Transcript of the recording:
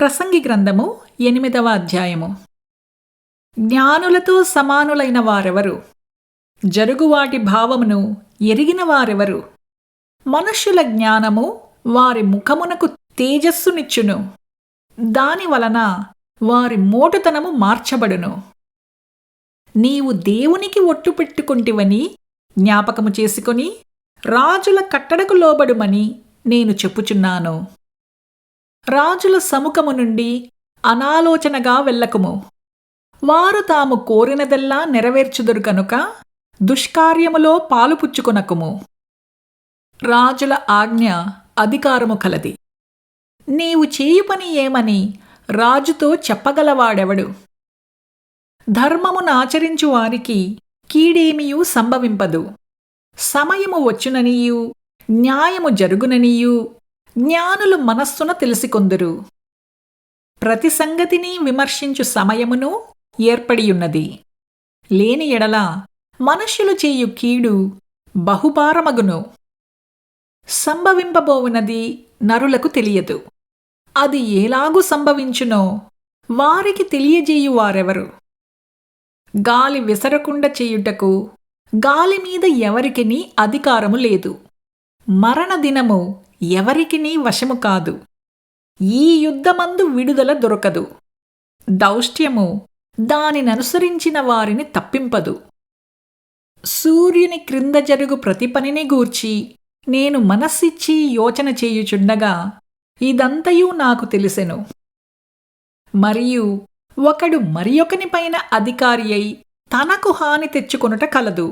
ప్రసంగి గ్రంథము 8వ అధ్యాయము. జ్ఞానులతో సమానులైన వారెవరు? జరుగువాటి భావమును ఎరిగిన వారెవరు? మనుష్యుల జ్ఞానము వారి ముఖమునకు తేజస్సునిచ్చును, దాని వలన వారి మోటుతనము మార్చబడును. నీవు దేవునికి ఒట్టు పెట్టుకుంటివని జ్ఞాపకము చేసుకొని రాజుల కట్టడకు లోబడుమని నేను చెప్పుచున్నాను. రాజుల సముఖము నుండి అనాలోచనగా వెళ్ళకుము. వారు తాము కోరినదెల్లా నెరవేర్చుదురు కనుక దుష్కార్యములో పాలుపుచ్చుకొనకుము. రాజుల ఆజ్ఞ అధికారము కలది. నీవు చేయు పని ఏమని రాజుతో చెప్పగలవాడెవడు? ధర్మమునాచరించు వారికి కీడేమియూ సంభవింపదు. సమయము వచ్చుననియూ న్యాయము జరుగుననియూ జ్ఞానులు మనస్సున తెలిసికొందురు. ప్రతి సంగతిని విమర్శించు సమయమును ఏర్పడియున్నది. లేని ఎడల మనుష్యులు చేయు కీడు బహుభారమగును. సంభవింపబోవునది నరులకు తెలియదు. అది ఏలాగు సంభవించునో వారికి తెలియజేయు వారెవరు? గాలి విసరకుండా చేయుటకు గాలిమీద ఎవరికిని అధికారము లేదు. మరణ దినము ఎవరికినీ వశము కాదు. ఈ యుద్ధమందు విడుదల దొరకదు. దౌష్ట్యము దానిననుసరించిన వారిని తప్పింపదు. సూర్యుని క్రింద జరుగు ప్రతి పనిని గూర్చి నేను మనస్సిచ్చి యోచన చేయుచుండగా ఇదంతయూ నాకు తెలిసెను. మరియు ఒకడు మరియొకని పైన అధికారి అయి తనకు హాని తెచ్చుకొనుట కలదు.